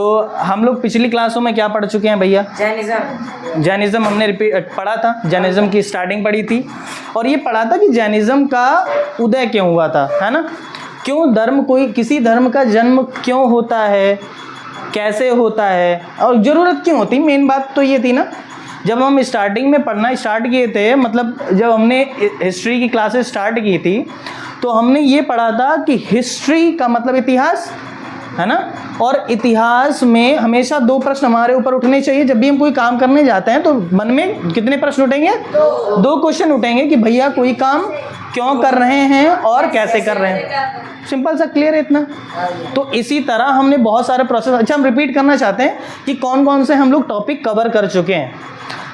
तो हम लोग पिछली क्लासों में क्या पढ़ चुके हैं भैया? जैनिज्म हमने रिपीट पढ़ा था, जैनिज्म की स्टार्टिंग पढ़ी थी और ये पढ़ा था कि जैनिज्म का उदय क्यों हुआ था, है ना? क्यों धर्म, कोई किसी धर्म का जन्म क्यों होता है, कैसे होता है और ज़रूरत क्यों होती। मेन बात तो ये थी ना, जब हम स्टार्टिंग में पढ़ना स्टार्ट किए थे, मतलब जब हमने हिस्ट्री की क्लासेस स्टार्ट की थी तो हमने ये पढ़ा था कि हिस्ट्री का मतलब इतिहास, है ना? और इतिहास में हमेशा दो प्रश्न हमारे ऊपर उठने चाहिए। जब भी हम कोई काम करने जाते हैं तो मन में कितने प्रश्न उठेंगे? दो क्वेश्चन उठेंगे कि भैया कोई काम क्यों कर रहे हैं और कैसे कर रहे हैं। सिंपल सा, क्लियर है इतना? तो इसी तरह हमने बहुत सारे प्रोसेस, अच्छा हम रिपीट करना चाहते हैं कि कौन कौन से हम लोग टॉपिक कवर कर चुके हैं।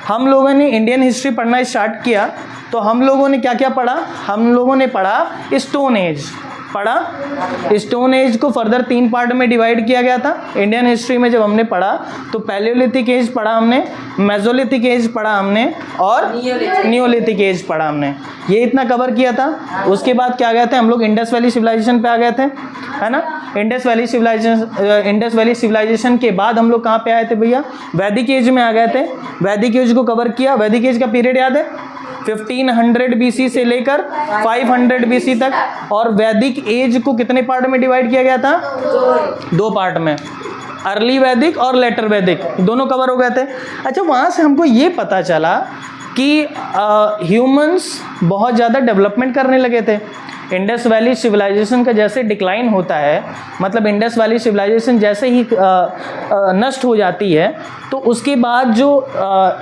हम लोगों ने इंडियन हिस्ट्री पढ़ना स्टार्ट किया तो हम लोगों ने क्या क्या पढ़ा? हम लोगों ने पढ़ा स्टोन एज, पढ़ा स्टोन एज को फर्दर 3 पार्ट में डिवाइड किया गया था। इंडियन हिस्ट्री में जब हमने पढ़ा तो पैलियोलिथिक एज पढ़ा हमने, मेसोलिथिक एज पढ़ा हमने और नियोलिथिक एज पढ़ा हमने। ये इतना कवर किया था। उसके बाद क्या गए थे हम लोग? इंडस वैली सिविलाइजेशन पे आ गए थे, है ना? इंडस वैली सिविलाइजेशन के बाद हम लोग कहाँ पे आए थे भैया? वैदिक एज में आ गए थे। वैदिक एज को कवर किया। वैदिक एज का पीरियड याद है? 1500 BC से लेकर 500 BC तक। और वैदिक एज को कितने पार्ट में डिवाइड किया गया था? 2 पार्ट में, अर्ली वैदिक और लेटर वैदिक, दोनों कवर हो गए थे। अच्छा, वहाँ से हमको ये पता चला कि ह्यूमंस बहुत ज़्यादा डेवलपमेंट करने लगे थे। इंडस वैली सिविलाइजेशन का जैसे डिक्लाइन होता है, मतलब इंडस वैली सिविलाइजेशन जैसे ही नष्ट हो जाती है तो उसके बाद जो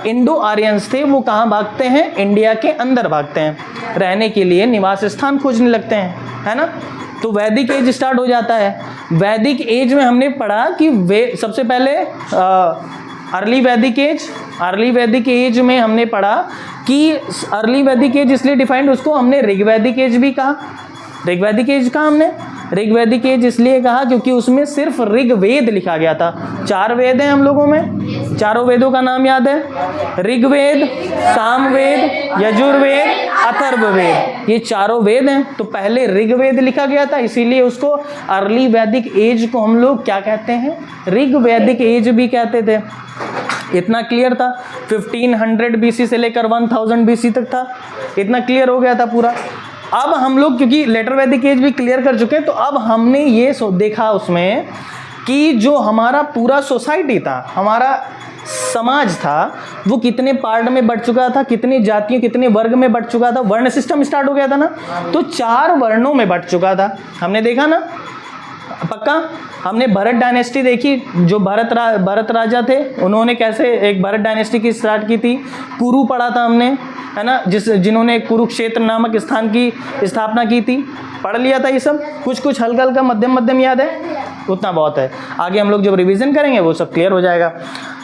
इंडो आर्यंस थे वो कहाँ भागते हैं? इंडिया के अंदर भागते हैं, रहने के लिए निवास स्थान खोजने लगते हैं, है ना? तो वैदिक एज स्टार्ट हो जाता है। वैदिक एज में हमने पढ़ा कि सबसे पहले अर्ली वैदिक एज में हमने पढ़ा कि अर्ली वैदिक एज इसलिए डिफाइंड, उसको हमने ऋग्वैदिक एज भी कहा। ऋग्वैदिक एज कहा हमने, ऋग्वैदिक एज इसलिए कहा क्योंकि उसमें सिर्फ ऋग्वेद लिखा गया था। 4 वेद हैं हम लोगों में, चारों वेदों का नाम याद है? ऋग्वेद, सामवेद, यजुर्वेद, अथर्ववेद, ये चारों वेद हैं। तो पहले ऋग्वेद लिखा गया था, इसीलिए उसको अर्ली वैदिक एज को हम लोग क्या कहते हैं? ऋग्वैदिक एज भी कहते थे। इतना क्लियर था? 1500 BC से लेकर 1000 BC तक था। इतना क्लियर हो गया था पूरा। अब हम लोग क्योंकि लेटर वैदिक एज भी क्लियर कर चुके हैं तो अब हमने ये देखा उसमें कि जो हमारा पूरा सोसाइटी था, हमारा समाज था, वो कितने पार्ट में बढ़ चुका था, कितनी जातियों, कितने वर्ग में बढ़ चुका था। वर्ण सिस्टम स्टार्ट हो गया था ना, तो 4 वर्णों में बढ़ चुका था। हमने देखा ना, पक्का? हमने भरत डायनेस्टी देखी, जो भरत राजा थे, उन्होंने कैसे एक भरत डायनेस्टी की स्टार्ट की थी। कुरु पढ़ा था हमने, है ना, जिन्होंने कुरुक्षेत्र नामक स्थान की स्थापना की थी। पढ़ लिया था ये सब, कुछ हल्का हल्का मध्यम याद है, उतना बहुत है। आगे हम लोग जब रिवीजन करेंगे वो सब क्लियर हो जाएगा।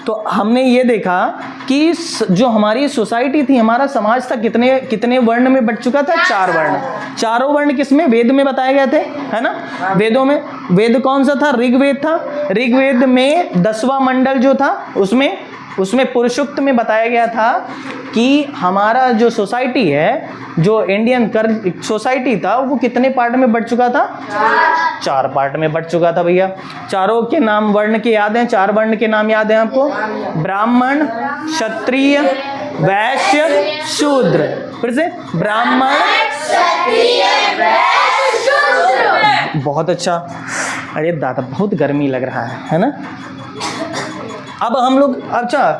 तो हमने ये देखा कि जो हमारी सोसाइटी थी, हमारा समाज था, कितने वर्ण में बट चुका था? 4 वर्ण। चारों वर्ण किसमें? वेद में बताए गए थे, है ना? वेदों में। वेद कौन सा था? ऋग्वेद था। ऋग्वेद में 10वां मंडल जो था उसमें पुरुषोक्त में बताया गया था कि हमारा जो सोसाइटी है, जो इंडियन सोसाइटी था, वो कितने पार्ट में बढ़ चुका था? 4 पार्ट में बढ़ चुका था भैया। चारों के नाम वर्ण के याद हैं? 4 वर्ण के नाम याद हैं आपको? ब्राह्मण, क्षत्रिय, वैश्य, शूद्र। फिर से, ब्राह्मण, क्षत्रिय, वैश्य, शूद्र। बहुत अच्छा। अरे दादा, बहुत गर्मी लग रहा है ना? अब हम लोग, अच्छा,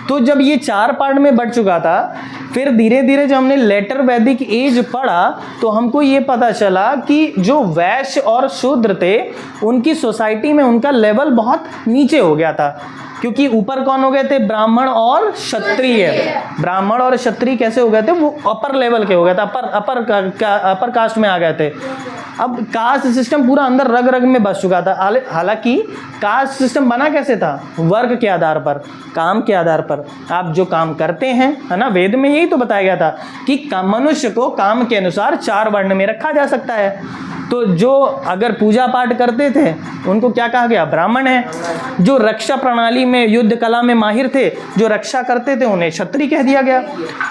तो जब ये 4 पार्ट में बढ़ चुका था, फिर धीरे धीरे जब हमने लेटर वैदिक एज पढ़ा तो हमको ये पता चला कि जो वैश्य और शूद्र थे, उनकी सोसाइटी में उनका लेवल बहुत नीचे हो गया था। क्योंकि ऊपर कौन हो गए थे? ब्राह्मण और क्षत्रिय। ब्राह्मण और क्षत्रिय कैसे हो गए थे? वो अपर लेवल के हो गए थे, अपर कास्ट में आ गए थे। अब कास्ट सिस्टम पूरा अंदर रग रग में बस चुका था। हालांकि कास्ट सिस्टम बना कैसे था? वर्ग के आधार पर, काम के आधार पर। आप जो काम करते हैं, है ना, वेद में यही तो बताया गया था कि मनुष्य को काम के अनुसार 4 वर्ण में रखा जा सकता है। तो जो अगर पूजा पाठ करते थे उनको क्या कहा गया? ब्राह्मण है। जो रक्षा प्रणाली में, युद्ध कला में माहिर थे, जो रक्षा करते थे, उन्हें क्षत्रिय कह दिया गया।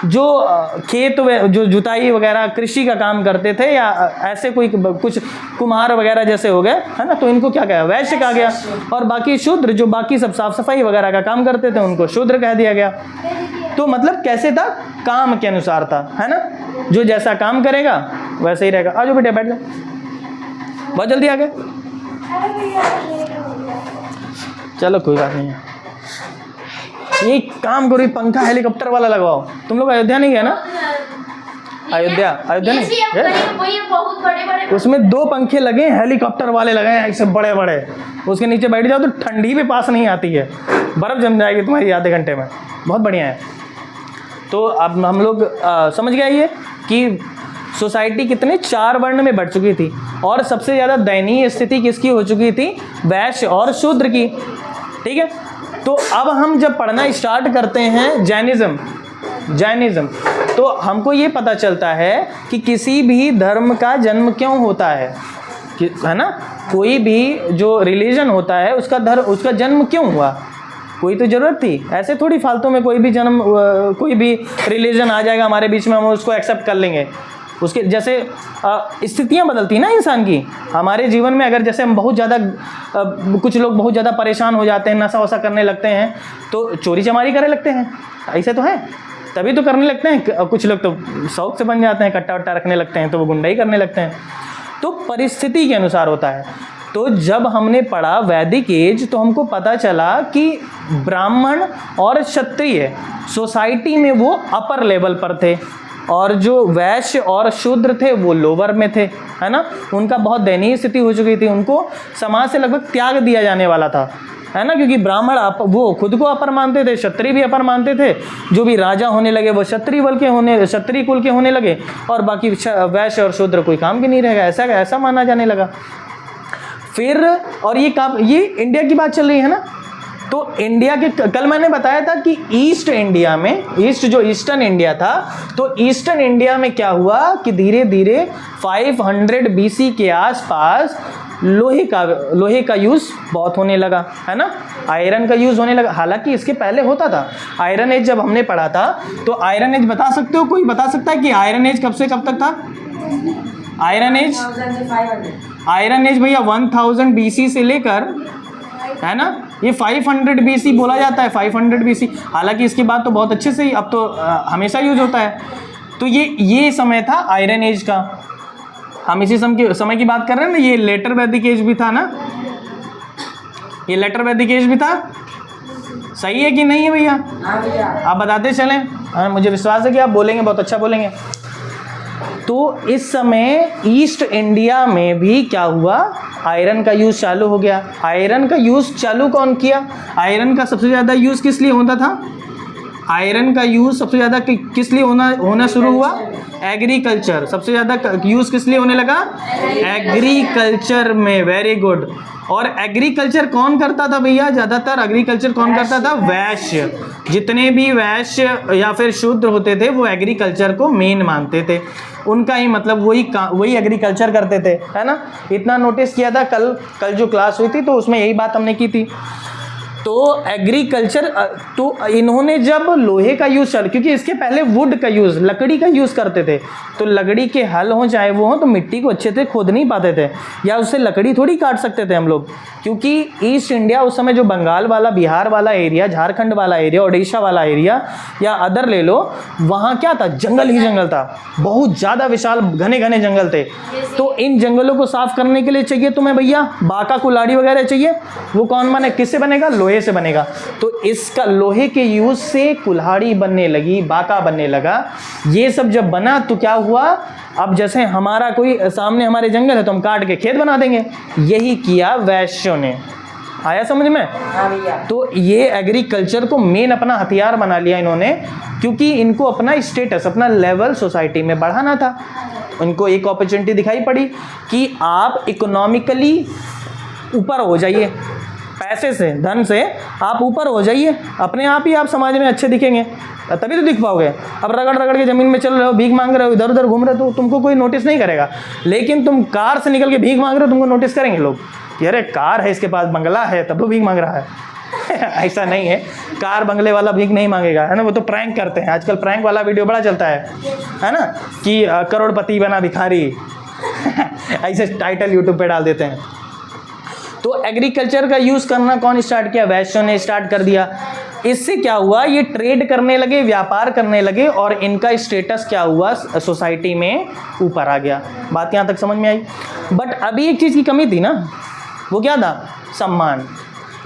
जो खेत, जो जुताई वगैरह कृषि का काम करते थे या ऐसे कोई कुछ कुम्हार वगैरह जैसे हो गए, है ना, तो इनको क्या कहा, वैश्य कहा गया। और बाकी शूद्र जो बाकी सब साफ सफाई वगैरह का काम करते थे उनको शूद्र कह दिया गया। तो मतलब कैसे था, काम के अनुसार था, है ना, जो जैसा काम करेगा वैसे ही रहेगा। आ जाओ बेटा बैठ जाओ, बहुत जल्दी आ गए, चलो कोई बात नहीं है। ये काम करो, पंखा हेलीकॉप्टर वाला लगवाओ। तुम लोग अयोध्या नहीं गए ना, अयोध्या नहीं गए? उसमें 2 पंखे लगे हैं, हेलीकॉप्टर वाले लगे हैं ऐसे बड़े बड़े, उसके नीचे बैठ जाओ तो ठंडी भी पास नहीं आती है, बर्फ़ जम जाएगी तुम्हारी आधे घंटे में, बहुत बढ़िया है। तो अब हम लोग समझ गए ये कि सोसाइटी कितने 4 वर्ण में बढ़ चुकी थी, और सबसे ज़्यादा दयनीय स्थिति किसकी हो चुकी थी, वैश्य और शूद्र की। ठीक है, तो अब हम जब पढ़ना स्टार्ट करते हैं जैनिज़्म, तो हमको ये पता चलता है कि किसी भी धर्म का जन्म क्यों होता है, है ना, कोई भी जो रिलीजन होता है उसका जन्म क्यों हुआ, कोई तो ज़रूरत थी। ऐसे थोड़ी फालतू में कोई भी रिलीजन आ जाएगा हमारे बीच में, हम उसको एक्सेप्ट कर लेंगे। उसके जैसे स्थितियाँ बदलती ना इंसान की हमारे जीवन में। अगर जैसे हम बहुत ज़्यादा कुछ लोग बहुत ज़्यादा परेशान हो जाते हैं, नशा वशा करने लगते हैं, तो चोरी चमारी करने लगते हैं, ऐसे तो है, तभी तो करने लगते हैं। कुछ लोग तो शौक से बन जाते हैं, कट्टा वट्टा रखने लगते हैं तो वो गुंडाई करने लगते हैं। तो परिस्थिति के अनुसार होता है। तो जब हमने पढ़ा वैदिक एज, तो हमको पता चला कि ब्राह्मण और क्षत्रिय सोसाइटी में वो अपर लेवल पर थे, और जो वैश्य और शूद्र थे वो लोअर में थे, है ना। उनका बहुत दयनीय स्थिति हो चुकी थी, उनको समाज से लगभग त्याग दिया जाने वाला था, है ना, क्योंकि ब्राह्मण वो खुद को अपर मानते थे, क्षत्रिय भी अपर मानते थे। जो भी राजा होने लगे वो क्षत्रिय कुल के होने लगे, और बाकी वैश्य और शूद्र कोई काम भी नहीं रहेगा, ऐसा माना जाने लगा। फिर और ये इंडिया की बात चल रही है ना। तो इंडिया के कल मैंने बताया था कि ईस्टर्न इंडिया था, तो ईस्टर्न इंडिया में क्या हुआ कि धीरे धीरे 500 BC के आसपास लोहे का यूज़ बहुत होने लगा, है ना, आयरन का यूज़ होने लगा। हालांकि इसके पहले होता था। आयरन एज जब हमने पढ़ा था, तो आयरन एज बता सकते हो, कोई बता सकता है कि आयरन एज कब से कब तक था? आयरन एज भैया 1000 BC से लेकर, है ना, ये 500 BC बोला जाता है, 500 BC। हालांकि इसके बाद तो बहुत अच्छे से ही अब तो हमेशा यूज होता है। तो ये समय था आयरन एज का। हम इसी समय की बात कर रहे हैं ना। ये लेटर वैदिक एज भी था ना, ये लेटर वैदिक एज भी था। सही है कि नहीं है भैया? आप बताते चलें, मुझे विश्वास है कि आप बोलेंगे, बहुत अच्छा बोलेंगे। तो इस समय ईस्ट इंडिया में भी क्या हुआ, आयरन का यूज़ चालू हो गया। आयरन का यूज़ चालू कौन किया? आयरन का सबसे ज़्यादा यूज़ किस लिए होता था? आयरन का यूज़ सबसे ज़्यादा किस लिए होना शुरू हुआ? एग्रीकल्चर। सबसे ज़्यादा यूज़ किस लिए होने लगा? एग्रीकल्चर में। Very good. और एग्रीकल्चर कौन करता था भैया? ज़्यादातर एग्रीकल्चर कौन करता था? वैश्य। जितने भी वैश्य या फिर शूद्र होते थे वो एग्रीकल्चर को मेन मानते थे। उनका ही मतलब वही एग्रीकल्चर करते थे, है ना। इतना नोटिस किया था कल जो क्लास हुई थी तो उसमें यही बात हमने की थी। तो एग्रीकल्चर, तो इन्होंने जब लोहे का यूज़ चल, क्योंकि इसके पहले वुड का यूज़, लकड़ी का यूज़ करते थे, तो लकड़ी के हल हो चाहे वो हो, तो मिट्टी को अच्छे से खोद नहीं पाते थे, या उससे लकड़ी थोड़ी काट सकते थे हम लोग। क्योंकि ईस्ट इंडिया उस समय जो बंगाल वाला, बिहार वाला एरिया, झारखंड वाला एरिया, उड़ीसा वाला एरिया या अदर ले लो, वहाँ क्या था? जंगल ही जंगल था, बहुत ज़्यादा विशाल घने घने जंगल थे। तो इन जंगलों को साफ करने के लिए चाहिए तुम्हें भैया बाका कुल्हाड़ी वगैरह चाहिए। वो कौन बने, किससे बनेगा? लोहे से बनेगा। तो इसका लोहे के यूज से कुल्हाड़ी बनने लगी, बाका बनने लगा। ये सब जब बना तो क्या हुआ, अब जैसे हमारा कोई सामने हमारे जंगल है तो हम काट के खेत बना देंगे। यही किया वैश्यों ने। आया समझ में? तो ये एग्रीकल्चर को मेन अपना हथियार बना लिया इन्होंने, क्योंकि इनको अपना स्टेटस, अपना लेवल सोसाइटी में बढ़ाना था। उनको एक अपॉर्चुनिटी दिखाई पड़ी कि आप इकोनॉमिकली ऊपर हो जाइए, पैसे से, धन से आप ऊपर हो जाइए, अपने आप ही आप समाज में अच्छे दिखेंगे, तभी तो दिख पाओगे। अब रगड़ रगड़ के ज़मीन में चल रहे हो, भीख मांग रहे हो, इधर उधर घूम रहे हो, तो तुमको कोई नोटिस नहीं करेगा। लेकिन तुम कार से निकल के भीख मांग रहे हो, तुमको नोटिस करेंगे लोग कि अरे कार है इसके पास, बंगला है, तब तो भीख मांग रहा है। ऐसा नहीं है, कार बंगले वाला भीख नहीं मांगेगा, है ना। वो तो प्रैंक करते हैं, आजकल प्रैंक वाला वीडियो बड़ा चलता है ना, कि करोड़पति बना भिखारी, ऐसे टाइटल यूट्यूब पे डाल देते हैं। तो एग्रीकल्चर का यूज़ करना कौन स्टार्ट किया? वैश्यों ने स्टार्ट कर दिया। इससे क्या हुआ, ये ट्रेड करने लगे, व्यापार करने लगे और इनका स्टेटस क्या हुआ सोसाइटी में, ऊपर आ गया। बात यहाँ तक समझ में आई। बट अभी एक चीज़ की कमी थी ना, वो क्या था? सम्मान।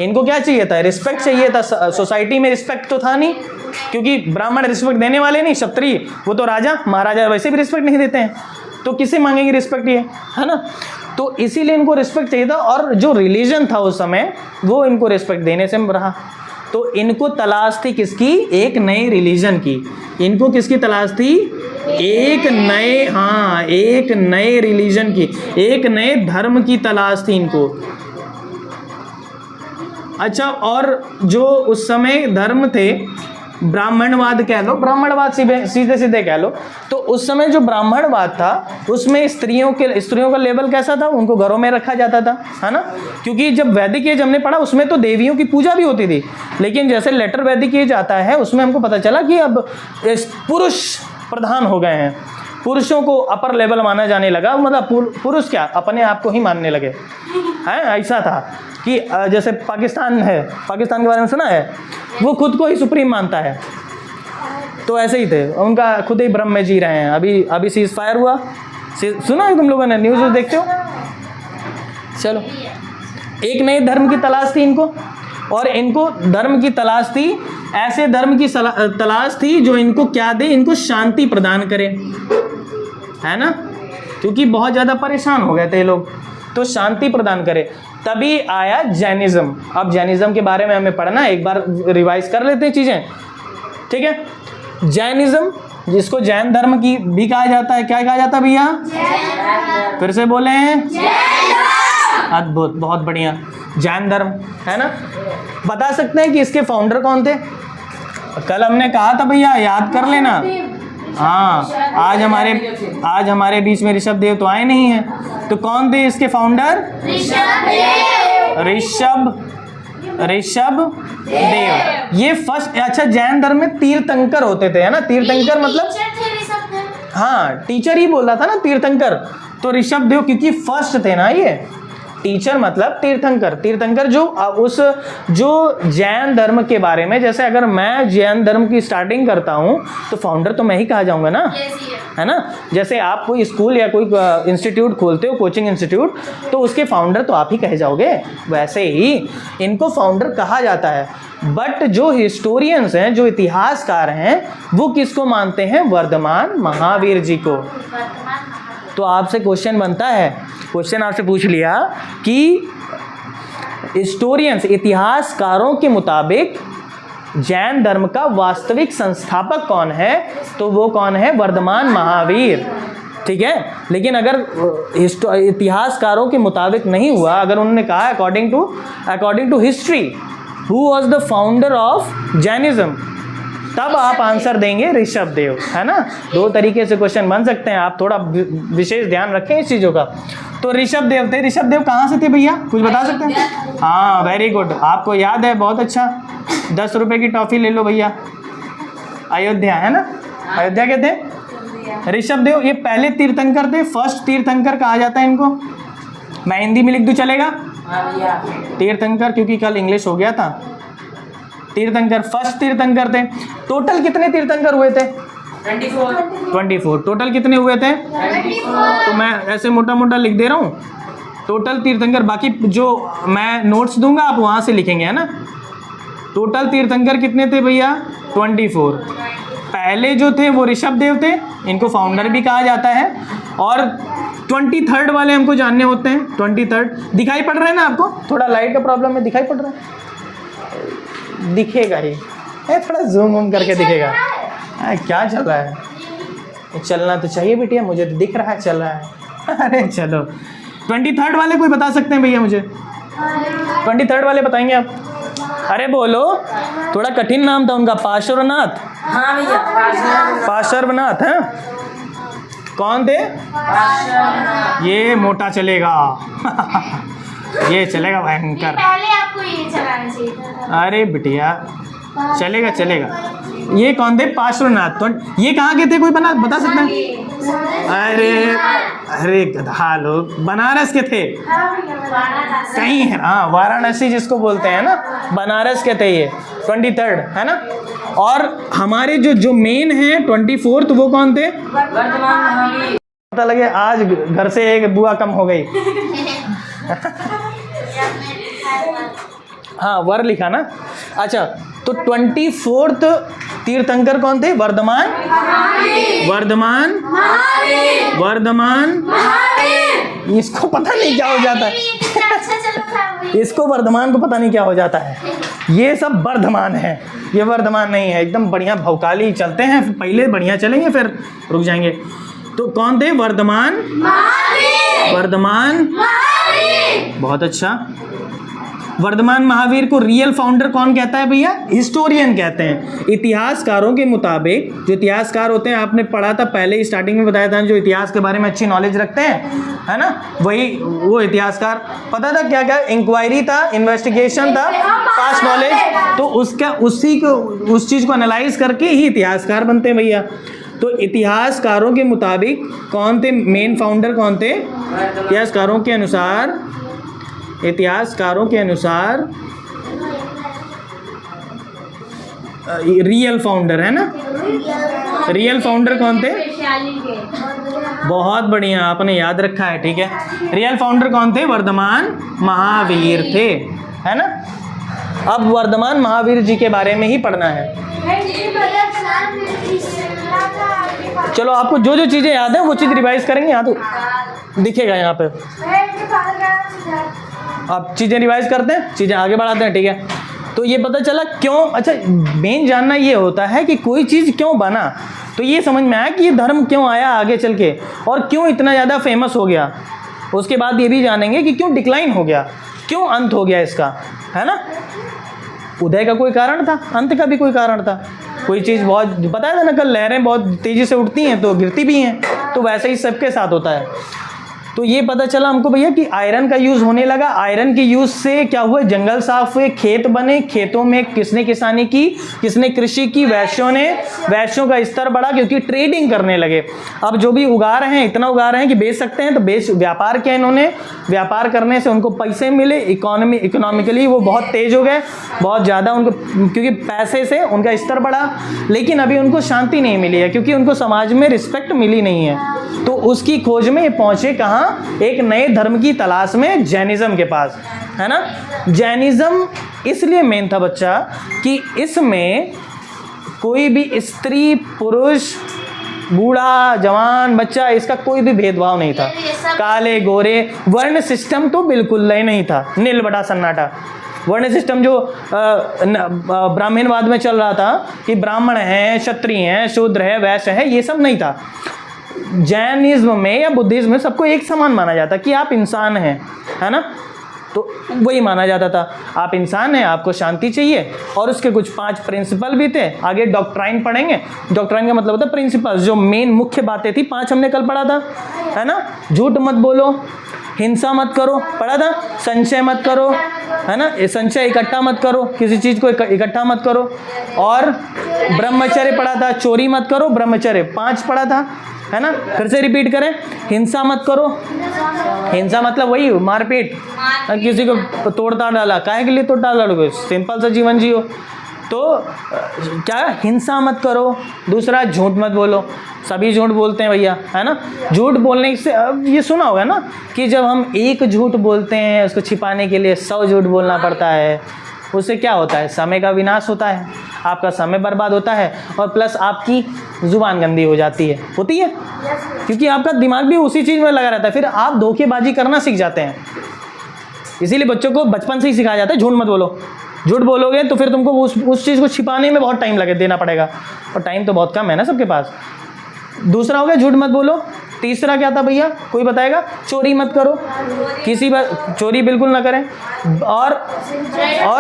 इनको क्या चाहिए था? रिस्पेक्ट चाहिए था। सोसाइटी में रिस्पेक्ट तो था नहीं, क्योंकि ब्राह्मण रिस्पेक्ट देने वाले नहीं, क्षत्रिय वो तो राजा महाराजा वैसे भी रिस्पेक्ट नहीं देते हैं, तो किसे मांगेंगे रिस्पेक्ट ये, है ना? तो इसीलिए इनको रिस्पेक्ट चाहिए था। और जो रिलीजन था उस समय वो इनको रिस्पेक्ट देने से रहा। तो इनको तलाश थी किसकी? एक नए रिलीजन की। इनको किसकी तलाश थी? एक नए, हाँ, एक नए रिलीजन की, एक नए धर्म की तलाश थी इनको। अच्छा, और जो उस समय धर्म थे, ब्राह्मणवाद कह लो, ब्राह्मणवाद सीधे सीधे कह लो, तो उस समय जो ब्राह्मणवाद था उसमें स्त्रियों का लेवल कैसा था? उनको घरों में रखा जाता था, है ना? क्योंकि जब वैदिक एज हमने पढ़ा उसमें तो देवियों की पूजा भी होती थी, लेकिन जैसे लेटर वैदिक एज आता है उसमें हमको पता चला कि अब पुरुष प्रधान हो गए हैं, पुरुषों को अपर लेवल माना जाने लगा। मतलब पुरुष क्या, अपने आप को ही मानने लगे हैं। ऐसा था कि जैसे पाकिस्तान है, पाकिस्तान के बारे में सुना है, वो खुद को ही सुप्रीम मानता है, तो ऐसे ही थे, उनका खुद ही ब्रह्म में जी रहे हैं। अभी सीज फायर हुआ, सुना है तुम लोगों ने, न्यूज़ देखते हो? चलो, एक नए धर्म की तलाश थी इनको, और इनको धर्म की तलाश थी, ऐसे धर्म की तलाश थी जो इनको क्या दे? इनको शांति प्रदान करे, है ना? क्योंकि बहुत ज़्यादा परेशान हो गए थे लोग, तो शांति प्रदान करे। तभी आया जैनिज्म। अब जैनिज्म के बारे में हमें पढ़ना है, एक बार रिवाइज कर लेते हैं चीज़ें, ठीक है? जैनिज्म, जिसको जैन धर्म की भी कहा जाता है, क्या कहा जाता है भैया? फिर से बोले हैं, अद्भुत, बहुत बढ़िया, जैन धर्म, है ना? बता सकते हैं कि इसके फाउंडर कौन थे? कल हमने कहा था भैया, याद कर लेना। हाँ, आज हमारे बीच में ऋषभ देव तो आए नहीं हैं, तो कौन थे इसके फाउंडर? ऋषभ देव। ये फर्स्ट, अच्छा, जैन धर्म में तीर्थंकर होते थे, है ना? तीर्थंकर मतलब, हाँ, टीचर ही बोल रहा था ना, तीर्थंकर। तो ऋषभ देव क्योंकि फर्स्ट थे ना, ये टीचर मतलब तीर्थंकर। तीर्थंकर जो जैन धर्म के बारे में, जैसे अगर मैं जैन धर्म की स्टार्टिंग करता हूँ तो फाउंडर तो मैं ही कहा जाऊँगा ना, है ना? जैसे आप कोई स्कूल या कोई इंस्टीट्यूट खोलते हो, कोचिंग इंस्टीट्यूट, तो उसके फाउंडर तो आप ही कहे जाओगे, वैसे ही इनको फाउंडर कहा जाता है। बट जो हिस्टोरियंस हैं, जो इतिहासकार हैं, वो किसको मानते हैं? वर्धमान महावीर जी को। तो आपसे क्वेश्चन बनता है, क्वेश्चन आपसे पूछ लिया कि हिस्टोरियंस, इतिहासकारों के मुताबिक जैन धर्म का वास्तविक संस्थापक कौन है? तो वो कौन है? वर्धमान महावीर, ठीक है? लेकिन अगर इतिहासकारों के मुताबिक नहीं हुआ, अगर उन्होंने कहा according to history who was the founder of Jainism, तब आप आंसर देंगे ऋषभ देव, है ना? दो तरीके से क्वेश्चन बन सकते हैं, आप थोड़ा विशेष ध्यान रखें इस चीज़ों का। तो ऋषभ देव थे। ऋषभ देव कहाँ से थे भैया, कुछ बता सकते हैं? हाँ, वेरी गुड, आपको याद है, बहुत अच्छा। 10 रुपये की टॉफ़ी ले लो भैया। अयोध्या, है ना? अयोध्या के थे ऋषभ देव। ये पहले तीर्थंकर थे, फर्स्ट तीर्थंकर कहा जाता है इनको। मैं हिंदी में लिख दूँ, चलेगा? तीर्थंकर, क्योंकि कल इंग्लिश हो गया था। तीर्थंकर, फर्स्ट तीर्थंकर थे। टोटल कितने तीर्थंकर हुए थे? 24। टोटल कितने हुए थे? 24। तो मैं ऐसे मोटा मोटा लिख दे रहा हूँ टोटल तीर्थंकर, बाकी जो मैं नोट्स दूंगा आप वहाँ से लिखेंगे, है ना? टोटल तीर्थंकर कितने थे भैया? 24। पहले जो थे वो ऋषभ देव थे, इनको फाउंडर भी कहा जाता है। और 23rd वाले हमको जानने होते हैं। 23rd दिखाई पड़ रहा है ना आपको? थोड़ा लाइट का प्रॉब्लम है, दिखाई पड़ रहा है? दिखेगा ही, थोड़ा जूम करके दिखेगा। क्या चल रहा है? चलना तो चाहिए बेटिया, मुझे तो दिख रहा है चल रहा है। अरे चलो, 23rd वाले कोई बता सकते हैं भैया मुझे? 23rd वाले बताएंगे आप? अरे बोलो, थोड़ा कठिन नाम था उनका, पार्श्वनाथ। हाँ भैया, पार्श्वनाथ, हैं? कौन थे? ये मोटा चलेगा। ये चलेगा भयंकर। पहले आपको ये चलाना चाहिए था। अरे बिटिया, चलेगा चलेगा। ये कौन थे? पार्श्वनाथ। तो ये कहाँ के थे, कोई बता सकता है? अरे गधा लोग, बनारस के थे कहीं है। हाँ, वाराणसी जिसको बोलते हैं ना, बनारस के थे ये 23rd, है ना। और हमारे जो मेन है 24th, वो कौन थे? पता लगे आज घर से एक बुआ कम हो गई। हाँ, वर लिखा ना। अच्छा, तो 24th तीर्थंकर कौन थे? वर्धमान इसको पता नहीं क्या हो जाता है। इसको वर्धमान को पता नहीं क्या हो जाता है। ये सब वर्धमान है, ये वर्धमान नहीं है। एकदम बढ़िया भौकाली चलते हैं, पहले बढ़िया चलेंगे फिर रुक जाएंगे। तो कौन थे? वर्धमान। बहुत अच्छा। वर्धमान महावीर को रियल फाउंडर कौन कहता है भैया? हिस्टोरियन कहते हैं। इतिहासकारों के मुताबिक, जो इतिहासकार होते हैं, आपने पढ़ा था पहले ही स्टार्टिंग में बताया था, जो इतिहास के बारे में अच्छी नॉलेज रखते हैं, है ना, वही वो इतिहासकार। पता था क्या क्या? इंक्वायरी था, इन्वेस्टिगेशन था, पास्ट नॉलेज, तो उसका उस चीज़ को एनालाइज करके ही इतिहासकार बनते हैं भैया। तो इतिहासकारों के मुताबिक कौन थे मेन फाउंडर? कौन थे? इतिहासकारों के अनुसार रियल फाउंडर, है ना। रियल फाउंडर कौन थे? बहुत बढ़िया, आपने याद रखा है, ठीक है। रियल फाउंडर कौन थे? वर्धमान महावीर थे, है ना। अब वर्धमान महावीर जी के बारे में ही पढ़ना है। चलो, आपको जो जो चीज़ें याद है वो चीज़ रिवाइज करेंगे, यहाँ तो दिखेगा यहाँ पे। आप चीज़ें रिवाइज करते हैं, चीज़ें आगे बढ़ाते हैं, ठीक है। तो ये पता चला क्यों। अच्छा, मेन जानना ये होता है कि कोई चीज़ क्यों बना, तो ये समझ में आया कि ये धर्म क्यों आया आगे चल के और क्यों इतना ज़्यादा फेमस हो गया। उसके बाद ये भी जानेंगे कि क्यों डिक्लाइन हो गया, क्यों अंत हो गया इसका, है ना। उदय का कोई कारण था, अंत का भी कोई कारण था। कोई चीज़ बहुत, बताया था ना कल, लहरें बहुत तेज़ी से उठती हैं तो गिरती भी हैं, तो वैसे ही सबके साथ होता है। तो ये पता चला हमको भैया कि आयरन का यूज़ होने लगा। आयरन के यूज़ से क्या हुआ? जंगल साफ हुए, खेत बने, खेतों में किसने किसानी की, किसने कृषि की? वैश्यों का स्तर बढ़ा, क्योंकि ट्रेडिंग करने लगे। अब जो भी उगा रहे हैं, इतना उगा रहे हैं कि बेच सकते हैं, तो व्यापार किया इन्होंने। व्यापार करने से उनको पैसे मिले, इकोनॉमिकली वो बहुत तेज हो गए, बहुत ज़्यादा उनको, क्योंकि पैसे से उनका स्तर बढ़ा। लेकिन अभी उनको शांति नहीं मिली है, क्योंकि उनको समाज में रिस्पेक्ट मिली नहीं है। तो उसकी खोज में ये पहुंचे कहाँ? एक नए धर्म की तलाश में, जैनिज्म के पास, है ना। जैनिज्म इसलिए मेन था बच्चा कि इसमें कोई भी स्त्री पुरुष, बूढ़ा जवान बच्चा, इसका कोई भी भेदभाव नहीं था। काले गोरे, वर्ण सिस्टम तो बिल्कुल ही नहीं था, नील बटा सन्नाटा। वर्ण सिस्टम जो ब्राह्मणवाद में चल रहा था कि ब्राह्मण हैं, क्षत्रिय हैं, शूद्र है, वैश्य है, ये सब नहीं था। जैनिज्म में या बुद्धिज्म में सबको एक समान माना जाता कि आप इंसान हैं, है ना। तो वही माना जाता था, आप इंसान हैं, आपको शांति चाहिए। और उसके कुछ 5 प्रिंसिपल भी थे। आगे डॉक्ट्राइन पढ़ेंगे। डॉक्ट्राइन का मतलब होता है प्रिंसिपल्स, जो मेन मुख्य बातें थी। 5 हमने कल पढ़ा था, है ना। झूठ मत बोलो, हिंसा मत करो, पढ़ा था। संचय मत करो, है ना, संचय इकट्ठा मत करो, किसी चीज़ को इकट्ठा मत करो। और ब्रह्मचर्य पढ़ा था, चोरी मत करो, ब्रह्मचर्य 5 पढ़ा था, है ना। फिर से रिपीट करें, हिंसा मत करो। हिंसा मतलब वही मारपीट, किसी को तोड़ ताड़ डाला, काहे के लिए तोड़ ताड़ डालोगे? सिंपल सा जीवन जियो। तो क्या, हिंसा मत करो। दूसरा, झूठ मत बोलो। सभी झूठ बोलते हैं भैया, है ना। झूठ बोलने से, अब ये सुना होगा ना कि जब हम एक झूठ बोलते हैं, उसको छिपाने के लिए 100 झूठ बोलना पड़ता है। उससे क्या होता है? समय का विनाश होता है, आपका समय बर्बाद होता है, और प्लस आपकी जुबान गंदी हो जाती है, होती है, क्योंकि आपका दिमाग भी उसी चीज़ में लगा रहता है। फिर आप धोखेबाजी करना सीख जाते हैं। इसीलिए बच्चों को बचपन से ही सिखाया जाता है, झूठ मत बोलो। झूठ बोलोगे तो फिर तुमको उस चीज़ को छिपाने में बहुत टाइम देना पड़ेगा, और टाइम तो बहुत कम है ना सबके पास। दूसरा हो गया झूठ मत बोलो। तीसरा क्या था भैया, कोई बताएगा? चोरी मत करो, चोरी बिल्कुल ना करें। और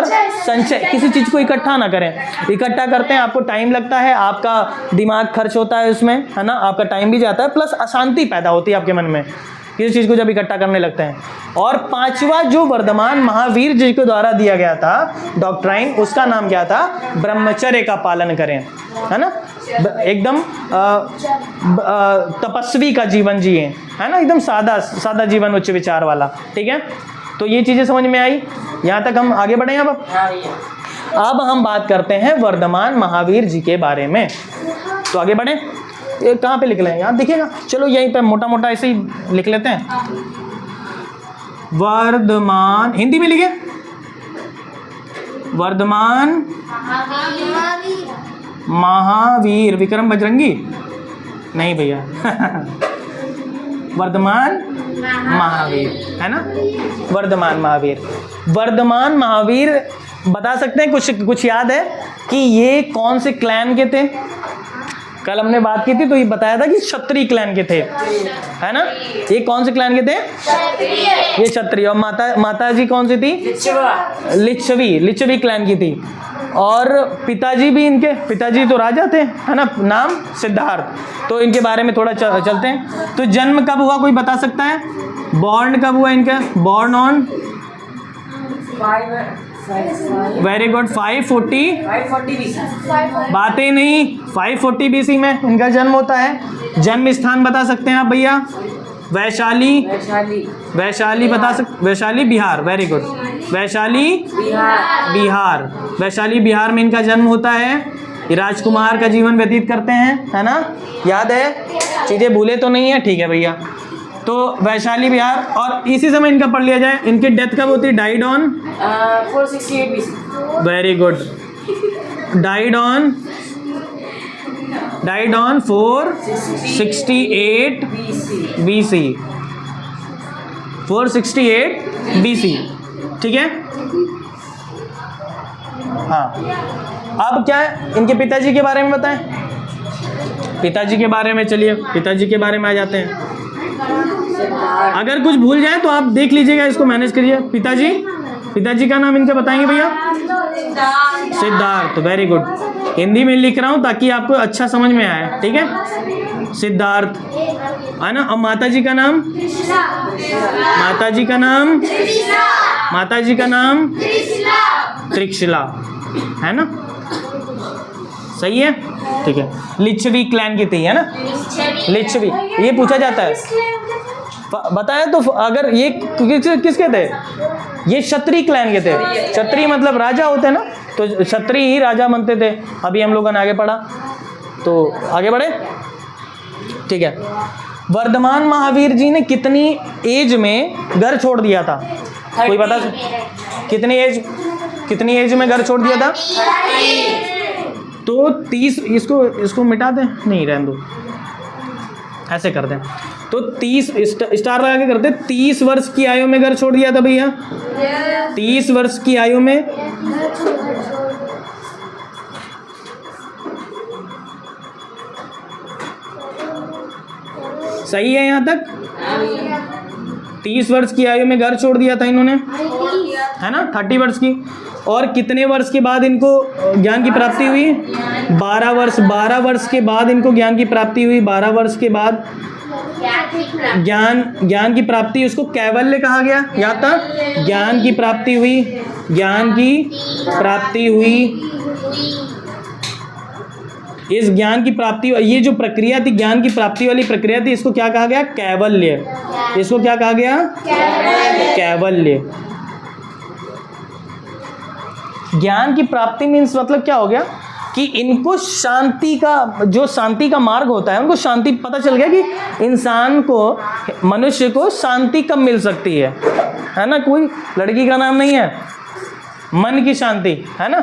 संचय, किसी चीज़ को इकट्ठा ना करें। इकट्ठा करते हैं, आपको टाइम लगता है, आपका दिमाग खर्च होता है उसमें, है ना, आपका टाइम भी जाता है, प्लस अशांति पैदा होती है आपके मन में किसी चीज़ को जब इकट्ठा करने लगते हैं। और पांचवा जो वर्धमान महावीर जी के द्वारा दिया गया था डॉक्ट्राइन, उसका नाम क्या था? ब्रह्मचर्य का पालन करें, है ना, एकदम तपस्वी का जीवन जिए, है ना, एकदम सादा सादा जीवन, उच्च विचार वाला। ठीक है, तो ये चीज़ें समझ में आई, यहाँ तक हम आगे बढ़े। अब हम बात करते हैं वर्धमान महावीर जी के बारे में, तो आगे बढ़े। ये कहाँ पे लिख लें? यहाँ दिखेगा, चलो यहीं पे मोटा मोटा ऐसे ही लिख लेते हैं। वर्धमान, हिंदी में लिखे, वर्धमान महावीर। विक्रम बजरंगी नहीं भैया वर्धमान महावीर, है ना, वर्धमान महावीर। वर्धमान महावीर बता सकते हैं, कुछ याद है कि ये कौन से क्लैन के थे? कल हमने बात की थी तो ये बताया था कि क्षत्रिय क्लैन के थे, है ना। ये कौन से क्लैन के थे? ये क्षत्रिय। और माता जी कौन सी थी? लिच्छवी क्लैन की थी। और पिताजी भी इनके, पिताजी तो राजा थे, है ना, नाम सिद्धार्थ। तो इनके बारे में थोड़ा चलते हैं। तो जन्म कब हुआ, कोई बता सकता है? बॉर्न कब हुआ इनका? बॉर्न ऑन, वेरी गुड, 540 बातें नहीं, 540 BC में इनका जन्म होता है। जन्म स्थान बता सकते हैं आप भैया? वैशाली बता सकते? Vaishali Bihar, very good, Vaishali Bihar. वैशाली बिहार में इनका जन्म होता है। ये राजकुमार का जीवन व्यतीत करते हैं, है ना, याद है, चीज़ें भूले तो नहीं है? ठीक है भैया। तो वैशाली बिहार, और इसी समय इनका पढ़ लिया जाए, इनकी डेथ कब होती है? Died on 468 BC। Very good, died on 468 BC, 468 BC। ठीक है, हाँ। अब क्या है, इनके पिताजी के बारे में बताएं। पिताजी के बारे में, चलिए पिताजी के बारे में आ जाते हैं। अगर कुछ भूल जाए तो आप देख लीजिएगा, इसको मैनेज करिए। पिताजी का नाम इनका बताएंगे भैया? Siddharth, very good. हिंदी में लिख रहा हूँ ताकि आपको अच्छा समझ में आए, ठीक है, सिद्धार्थ, है ना। और माताजी का नाम? माताजी का नाम त्रिशिला, है ना, सही है, ठीक है। लिच्छवी क्लैन की थी, है ना, लिच्छवी। ये पूछा जाता है, बताया तो। अगर ये किसके थे? ये क्षत्रिय क्लैन के थे। क्षत्रिय मतलब राजा होते हैं ना, तो क्षत्रिय ही राजा बनते थे। अभी हम लोगों ने आगे पढ़ा, तो आगे बढ़े, ठीक है। वर्धमान महावीर जी ने कितनी एज में घर छोड़ दिया था? कोई बता? कितनी एज में घर छोड़ दिया था? तो 30, इसको मिटा दें, नहीं रहने दो, ऐसे कर दें। तो 30 स्टार लगा के करते, 30 वर्ष की आयु में घर छोड़ दिया था भैया। 30 वर्ष की आयु में सही है यहाँ तक? 30 वर्ष की आयु में घर छोड़ दिया था इन्होंने, है ना, 30 वर्ष की। और कितने वर्ष के बाद इनको ज्ञान की प्राप्ति हुई? 12 वर्ष। 12 वर्ष के बाद इनको ज्ञान की प्राप्ति हुई। 12 वर्ष के बाद ज्ञान की प्राप्ति, उसको कैवल्य कहा गया, याद था? ज्ञान की प्राप्ति हुई, ज्ञान की प्राप्ति हुई। इस ज्ञान की प्राप्ति, ये जो प्रक्रिया थी, ज्ञान की प्राप्ति वाली प्रक्रिया थी, इसको क्या कहा गया? कैवल्य। इसको क्या कहा गया? कैवल्य। ज्ञान की प्राप्ति मीन्स मतलब क्या हो गया कि इनको शांति का, जो शांति का मार्ग होता है, उनको शांति पता चल गया कि इंसान को, मनुष्य को शांति कब मिल सकती है ना। कोई लड़की का नाम नहीं है, मन की शांति, है ना।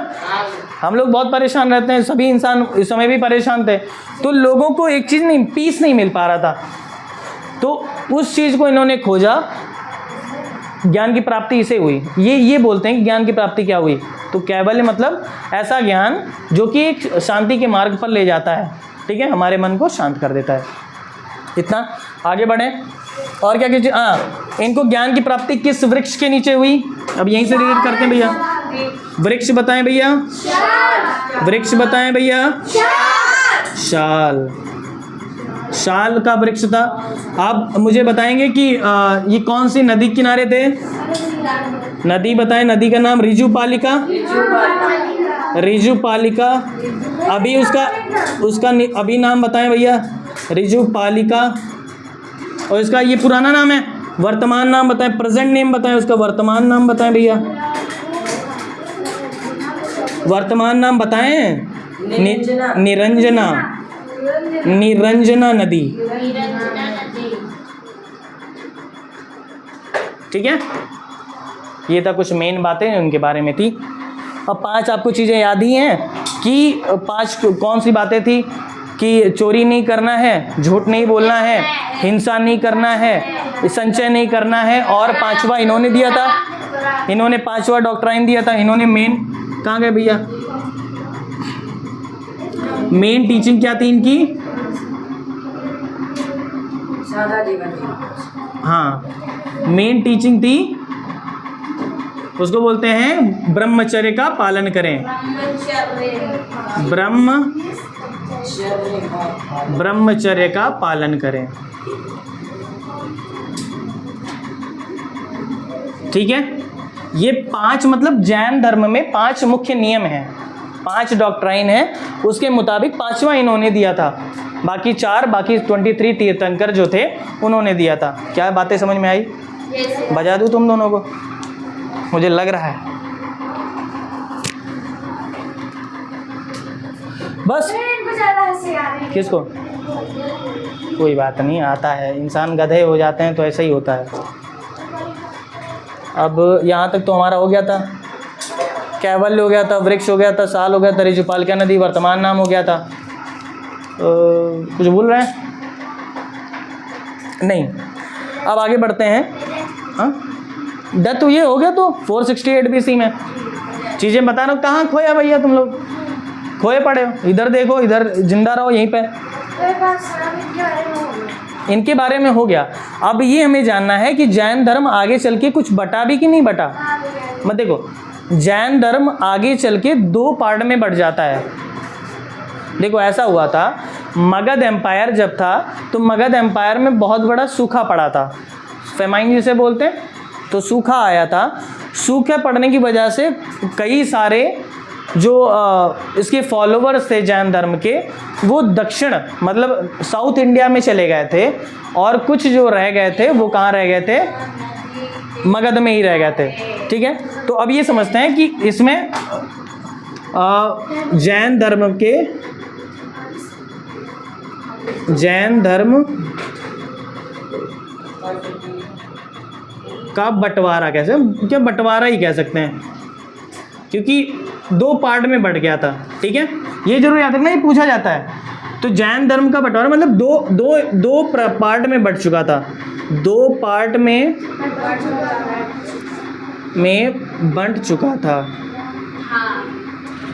हम लोग बहुत परेशान रहते हैं, सभी इंसान इस समय भी परेशान थे। तो लोगों को एक चीज़ नहीं, पीस नहीं मिल पा रहा था, तो उस चीज़ को इन्होंने खोजा। ज्ञान की प्राप्ति इसे हुई। ये बोलते हैं कि ज्ञान की प्राप्ति क्या हुई? तो कैवल्य मतलब ऐसा ज्ञान जो कि एक शांति के मार्ग पर ले जाता है, ठीक है, हमारे मन को शांत कर देता है। इतना आगे बढ़े और क्या कीजिए। इनको ज्ञान की प्राप्ति किस वृक्ष के नीचे हुई? अब यहीं से रिलेट करते हैं भैया। वृक्ष बताएं भैया, वृक्ष बताएं भैया। शाल। साल का वृक्ष था। आप मुझे बताएंगे कि ये कौन सी नदी किनारे थे? नदी बताएं, नदी का नाम रिजुपालिका। रिजुपालिका। अभी उसका अभी नाम बताएं भैया, रिजुपालिका। और इसका ये पुराना नाम है, वर्तमान नाम बताएं, प्रेजेंट नेम बताएं, उसका वर्तमान नाम बताएं भैया, वर्तमान नाम बताएं। निरंजना, निरंजना नदी। ठीक है, ये था कुछ मेन बातें उनके बारे में थी। अब 5 आपको चीज़ें याद ही हैं कि 5 कौन सी बातें थी कि चोरी नहीं करना है, झूठ नहीं बोलना है, हिंसा नहीं करना है, संचय नहीं करना है, और 5वां इन्होंने दिया था, इन्होंने 5वां डॉक्ट्राइन दिया था। इन्होंने मेन, कहाँ गए भैया, मेन टीचिंग क्या थी इनकी? सादा जीवन। हाँ, मेन टीचिंग थी, उसको बोलते हैं ब्रह्मचर्य का पालन करें। ब्रह्मचर्य का पालन करें। ठीक है, ये 5 मतलब जैन धर्म में 5 मुख्य नियम हैं, 5 डॉक्ट्राइन है, उसके मुताबिक 5वां इन्होंने दिया था। बाकी 4, बाकी 23 तीर्थंकर जो थे उन्होंने दिया था। क्या बातें समझ में आई? बजा दूं तुम दोनों को? मुझे लग रहा है बस। किसको? कोई बात नहीं, आता है, इंसान गधे हो जाते हैं तो ऐसा ही होता है। अब यहाँ तक तो हमारा हो गया था, कैवल्य हो गया था, वृक्ष हो गया था, साल हो गया था, रिजुपालिका नदी वर्तमान नाम हो गया था। कुछ भूल रहे हैं? नहीं। अब आगे बढ़ते हैं। हाँ, डेथ तो ये हो गया, तो 468 BC में चीज़ें बता रहा हूँ। कहाँ खोया भैया तुम लोग? खोए पड़े हो, इधर देखो, इधर जिंदा रहो यहीं पे। इनके बारे में हो गया। अब ये हमें जानना है कि जैन धर्म आगे चल के कुछ बटा भी कि नहीं बटा। मत देखो, जैन धर्म आगे चल के 2 पार्ट में बढ़ जाता है। देखो ऐसा हुआ था, मगध एम्पायर जब था तो मगध एम्पायर में बहुत बड़ा सूखा पड़ा था, फेमाइन जिसे बोलते हैं, तो सूखा आया था। सूखे पड़ने की वजह से कई सारे जो इसके फॉलोवर्स थे जैन धर्म के, वो दक्षिण मतलब साउथ इंडिया में चले गए थे, और कुछ जो रह गए थे वो कहाँ रह गए थे? मगध में ही रह गए थे। ठीक है, तो अब ये समझते हैं कि इसमें जैन धर्म का बंटवारा, कैसे, क्या बंटवारा ही कह सकते हैं, क्योंकि 2 पार्ट में बढ़ गया था। ठीक है, ये जरूर याद रखना, ये पूछा जाता है। तो जैन धर्म का बंटवारा मतलब दो पार्ट में बढ़ चुका था, 2 पार्ट में बंट चुका था।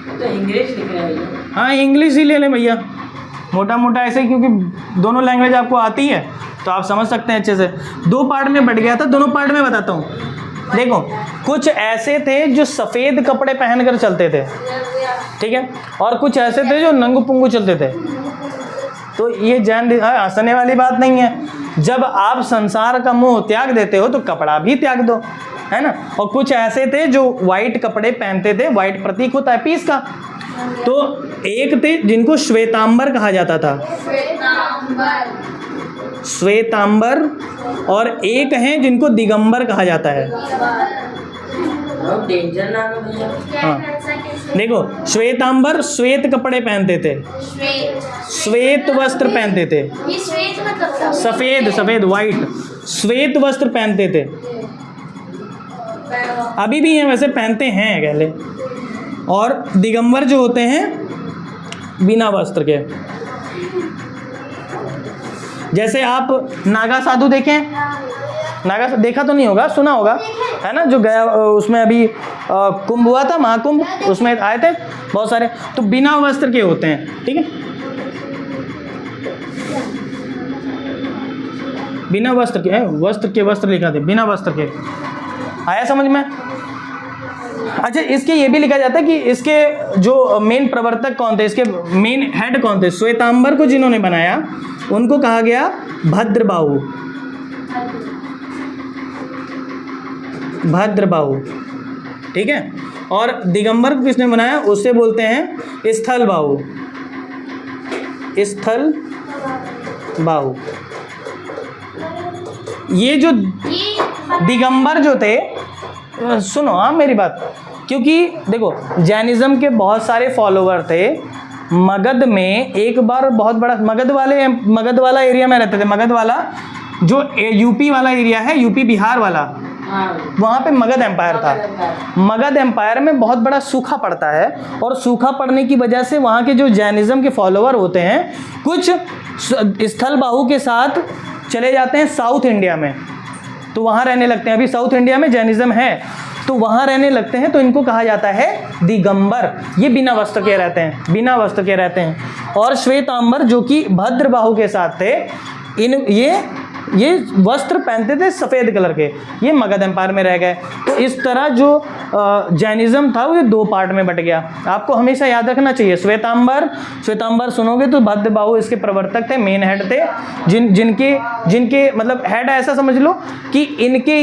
तो इंग्लिश लिख रहे हैं। हाँ, इंग्लिश ही ले लें भैया, मोटा मोटा ऐसे, क्योंकि दोनों लैंग्वेज आपको आती है तो आप समझ सकते हैं अच्छे से। 2 पार्ट में बढ़ गया था, दोनों पार्ट में बताता हूँ। देखो, कुछ ऐसे थे जो सफ़ेद कपड़े पहनकर चलते थे, ठीक है, और कुछ ऐसे थे जो नंगू पुंगू चलते थे। तो ये जैन, हंसने वाली बात नहीं है। जब आप संसार का मोह त्याग देते हो तो कपड़ा भी त्याग दो, है ना। और कुछ ऐसे थे जो वाइट कपड़े पहनते थे, वाइट प्रतीक होता है पीस का। तो एक थे जिनको श्वेतांबर कहा जाता था, श्वेतांबर, और एक हैं जिनको दिगंबर कहा जाता है। डेंजर नाम है भैया। हाँ, देखो, श्वेतांबर श्वेत कपड़े पहनते थे, श्वेत वस्त्र पहनते थे, सफेद सफेद वाइट श्वेत वस्त्र पहनते थे। अभी भी हैं वैसे, पहनते हैं पहले। और दिगंबर जो होते हैं बिना वस्त्र के। जैसे आप नागा साधु देखें, नागा देखा तो नहीं होगा, सुना होगा, है ना, जो गया उसमें अभी कुंभ हुआ था, महाकुंभ, उसमें आए थे बहुत सारे, तो बिना वस्त्र के होते हैं। ठीक है, बिना वस्त्र के, वस्त्र के वस्त्र लिखा थे, बिना वस्त्र के। आया समझ में? अच्छा, इसके ये भी लिखा जाता है कि इसके जो मेन प्रवर्तक कौन थे, इसके मेन हेड कौन थे, श्वेतांबर को जिन्होंने बनाया उनको कहा गया भद्रबाहु। भद्रबाहु, ठीक है। और दिगंबर को किसने बनाया, उससे बोलते हैं स्थलबाहु। स्थलबाहु। ये जो दिगंबर जो थे, सुनो हाँ मेरी बात, क्योंकि देखो जैनिज्म के बहुत सारे फॉलोवर थे। मगध में एक बार बहुत बड़ा, मगध वाला एरिया में रहते थे। मगध वाला जो यूपी वाला एरिया है, यूपी बिहार वाला, वहाँ पे मगध एम्पायर था। मगध एम्पायर में बहुत बड़ा सूखा पड़ता है, और सूखा पड़ने की वजह से वहाँ के जो जैनिज्म के फॉलोवर होते हैं, कुछ स्थलबाहु के साथ चले जाते हैं साउथ इंडिया में, तो वहाँ रहने लगते हैं। अभी साउथ इंडिया में जैनिज्म है, तो वहाँ रहने लगते हैं, तो इनको कहा जाता है दिगंबर। ये बिना वस्त्र के रहते हैं, बिना वस्त्र के रहते हैं। और श्वेतांबर जो कि भद्रबाहु के साथ थे, ये वस्त्र पहनते थे सफ़ेद कलर के, ये मगध एम्पायर में रह गए। तो इस तरह जो जैनिज्म था वो ये दो पार्ट में बट गया। आपको हमेशा याद रखना चाहिए, श्वेतांबर सुनोगे तो भद्रबाहु इसके प्रवर्तक थे, मेन हेड थे, जिनके मतलब हेड ऐसा समझ लो कि इनके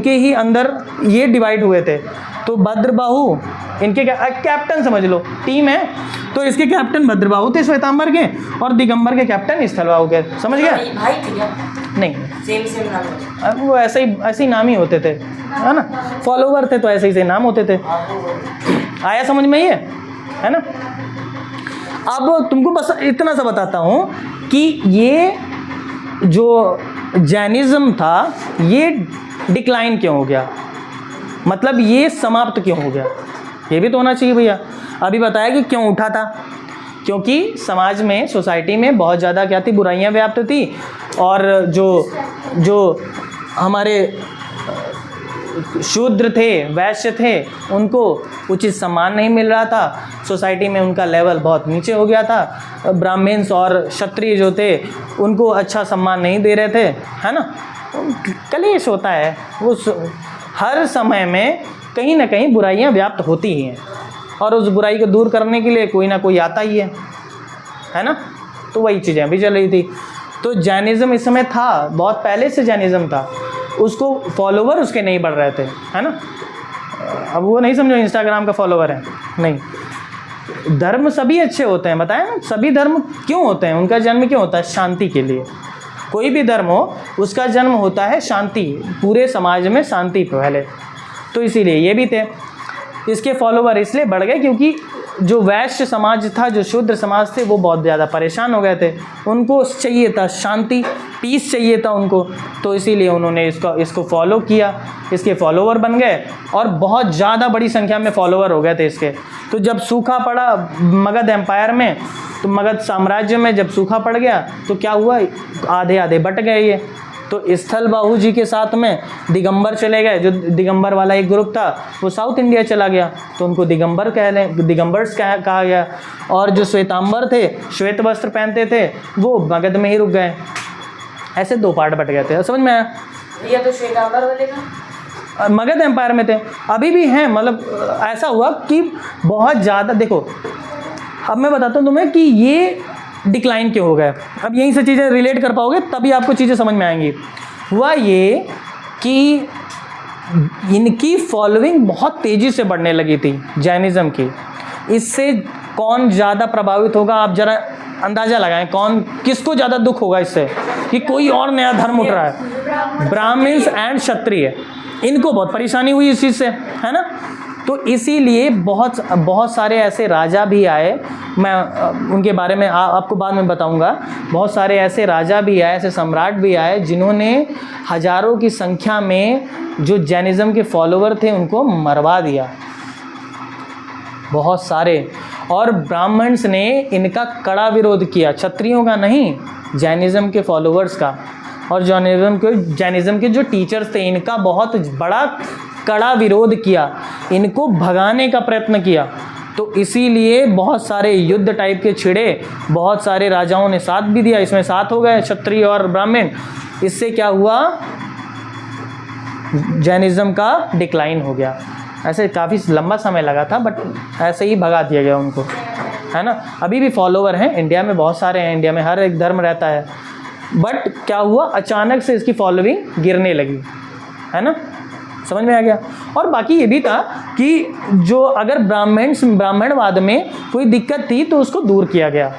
ही अंदर ये डिवाइड हुए थे। तो भद्रबाहु इनके कैप्टन समझ लो, टीम है, तो इसके कैप्टन भद्रबाहु थे श्वेतांबर के, और दिगंबर के कैप्टन स्थलबाहु के। समझ गया? भाई थे क्या? नहीं, सेम नाम। वो ऐसे ही नाम ही होते थे, है ना, फॉलोवर थे तो ऐसे ही नाम होते थे। आया समझ में ये, है ना? अब तुमको बस इतना सा बताता हूँ कि ये जो जैनिज्म था ये डिक्लाइन क्यों हो गया, मतलब ये समाप्त क्यों हो गया, ये भी तो होना चाहिए भैया। अभी बताया कि क्यों उठा था, क्योंकि समाज में, सोसाइटी में बहुत ज़्यादा क्या थी, बुराइयां व्याप्त थी, और जो हमारे शूद्र थे, वैश्य थे, उनको उचित सम्मान नहीं मिल रहा था। सोसाइटी में उनका लेवल बहुत नीचे हो गया था। ब्राह्मण्स और क्षत्रिय जो थे उनको अच्छा सम्मान नहीं दे रहे थे, है ना। कलेश होता है, वो हर समय में कहीं ना कहीं बुराइयां व्याप्त होती ही हैं, और उस बुराई को दूर करने के लिए कोई ना कोई आता ही है ना। तो वही चीज़ें अभी चल रही थी। तो जैनिज्म इस समय था, बहुत पहले से जैनिज्म था, उसको फॉलोवर उसके नहीं बढ़ रहे थे, है ना। अब वो नहीं समझो इंस्टाग्राम का फॉलोवर है, नहीं। धर्म सभी अच्छे होते हैं, बताया ना, सभी धर्म क्यों होते हैं, उनका जन्म क्यों होता है, शांति के लिए। कोई भी धर्म हो उसका जन्म होता है शांति, पूरे समाज में शांति पहले। तो इसीलिए ये भी थे, इसके फॉलोवर इसलिए बढ़ गए क्योंकि जो वैश्य समाज था, जो शूद्र समाज थे, वो बहुत ज़्यादा परेशान हो गए थे। उनको चाहिए था शांति, पीस चाहिए था उनको, तो इसीलिए उन्होंने इसको फॉलो किया, इसके फॉलोवर बन गए, और बहुत ज़्यादा बड़ी संख्या में फॉलोवर हो गए थे इसके। तो जब सूखा पड़ा मगध एम्पायर में, तो मगध साम्राज्य में जब सूखा पड़ गया तो क्या हुआ, आधे आधे बट गए ये। तो स्थलबाहु जी के साथ में दिगंबर चले गए, जो दिगंबर वाला एक ग्रुप था वो साउथ इंडिया चला गया, तो उनको दिगंबर्स कहा गया। और जो श्वेतांबर थे, श्वेत वस्त्र पहनते थे, वो मगध में ही रुक गए। ऐसे दो पार्ट बट गए थे, समझ में आया? ये तो श्वेतांबर वाले का मगध एम्पायर में थे, अभी भी हैं। मतलब ऐसा हुआ कि बहुत ज़्यादा, देखो अब मैं बताता हूँ तुम्हें कि ये डिक्लाइन क्यों हो गया। अब यहीं से चीज़ें रिलेट कर पाओगे तभी आपको चीज़ें समझ में आएंगी। हुआ ये कि इनकी फॉलोइंग बहुत तेज़ी से बढ़ने लगी थी जैनिज्म की। इससे कौन ज़्यादा प्रभावित होगा, आप ज़रा अंदाज़ा लगाएं, किसको ज़्यादा दुख होगा इससे कि कोई और नया धर्म उठ रहा है। ब्राह्मण्स एंड क्षत्रिय, इनको बहुत परेशानी हुई इस चीज़ से, है ना। तो इसीलिए बहुत सारे ऐसे राजा भी आए, मैं उनके बारे में आपको बाद में बताऊंगा। बहुत सारे ऐसे राजा भी आए, ऐसे सम्राट भी आए, जिन्होंने हजारों की संख्या में जो जैनिज्म के फॉलोवर थे उनको मरवा दिया, बहुत सारे। और ब्राह्मण्स ने इनका कड़ा विरोध किया, क्षत्रियों का नहीं, जैनिज्म के फॉलोवर्स का। और जैनिज्म के जो टीचर्स थे, इनका बहुत बड़ा कड़ा विरोध किया, इनको भगाने का प्रयत्न किया। तो इसीलिए बहुत सारे युद्ध टाइप के छिड़े, बहुत सारे राजाओं ने साथ भी दिया, इसमें साथ हो गए क्षत्रिय और ब्राह्मण। इससे क्या हुआ, जैनिज्म का डिक्लाइन हो गया। ऐसे काफ़ी लंबा समय लगा था, बट ऐसे ही भगा दिया गया उनको, है ना। अभी भी फॉलोवर हैं इंडिया में, बहुत सारे हैं, इंडिया में हर एक धर्म रहता है, बट क्या हुआ, अचानक से इसकी फॉलोइंग गिरने लगी, है ना, समझ में आ गया। और बाकी ये भी था कि जो अगर ब्राह्मणवाद में कोई दिक्कत थी तो उसको दूर किया गया।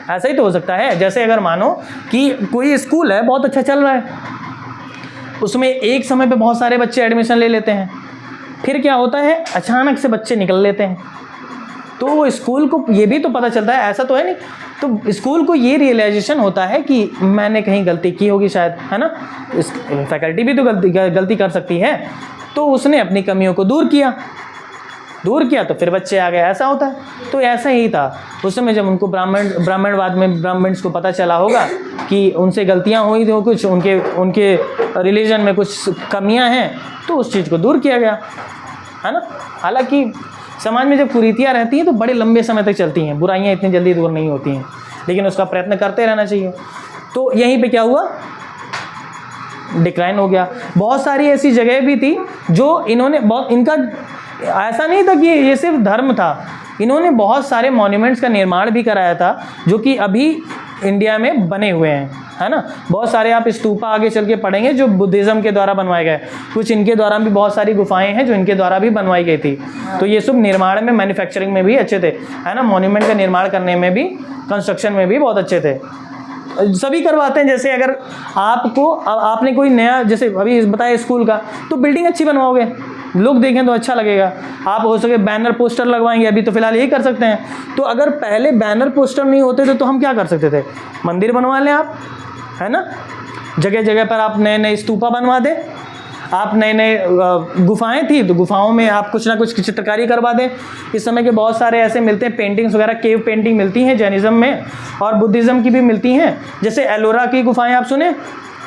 ऐसा ही तो हो सकता है, जैसे अगर मानो कि कोई स्कूल है बहुत अच्छा चल रहा है, उसमें एक समय पे बहुत सारे बच्चे एडमिशन ले लेते हैं, फिर क्या होता है अचानक से बच्चे निकल लेते हैं, तो वो स्कूल को ये भी तो पता चलता है, ऐसा तो है नहीं, तो स्कूल को ये रियलाइजेशन होता है कि मैंने कहीं गलती की होगी शायद, है ना। इस फैकल्टी भी तो गलती कर सकती है, तो उसने अपनी कमियों को दूर किया तो फिर बच्चे आ गए, ऐसा होता है। तो ऐसा ही था उस समय जब उनको ब्राह्मणवाद में ब्राह्मण्स को पता चला होगा कि उनसे गलतियां हुई थी, कुछ उनके रिलीजन में कुछ कमियां हैं, तो उस चीज़ को दूर किया गया, है ना। हालांकि समाज में जब कुरीतियाँ रहती हैं तो बड़े लंबे समय तक चलती हैं, बुराइयाँ इतनी जल्दी दूर नहीं होती हैं, लेकिन उसका प्रयत्न करते रहना चाहिए। तो यहीं पे क्या हुआ, डिक्लाइन हो गया। बहुत सारी ऐसी जगह भी थी जो इन्होंने इनका ऐसा नहीं था कि ये सिर्फ धर्म था, इन्होंने बहुत सारे मॉन्यूमेंट्स का निर्माण भी कराया था जो कि अभी इंडिया में बने हुए हैं, है ना। बहुत सारे आप स्तूपा आगे चल के पढ़ेंगे जो बुद्धिज़्म के द्वारा बनवाए गए, कुछ इनके द्वारा भी बहुत सारी गुफाएं हैं जो इनके द्वारा भी बनवाई गई थी। तो ये सब निर्माण में, मैन्युफैक्चरिंग में भी अच्छे थे, है ना, मॉन्यूमेंट का निर्माण करने में भी, कंस्ट्रक्शन में भी बहुत अच्छे थे, सभी करवाते हैं। जैसे अगर आपने कोई नया, जैसे अभी बताया स्कूल का, तो बिल्डिंग अच्छी बनवाओगे, लोग देखें तो अच्छा लगेगा। आप हो सके बैनर पोस्टर लगवाएंगे, अभी तो फिलहाल यही कर सकते हैं। तो अगर पहले बैनर पोस्टर नहीं होते थे तो हम क्या कर सकते थे, मंदिर बनवा लें आप, है ना, जगह जगह पर आप नए नए स्तूपा बनवा दें, आप नए नए गुफाएं थी तो गुफाओं में आप कुछ ना कुछ चित्रकारी करवा दें। इस समय के बहुत सारे ऐसे मिलते हैं, पेंटिंग्स वगैरह, केव पेंटिंग मिलती हैं जैनिज़्म में, और बुद्धिज़्म की भी मिलती हैं। जैसे एलोरा की गुफाएं आप सुने,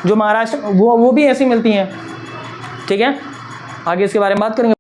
जो महाराष्ट्र, वो भी ऐसी मिलती हैं, ठीक है। आगे इसके बारे में बात करेंगे।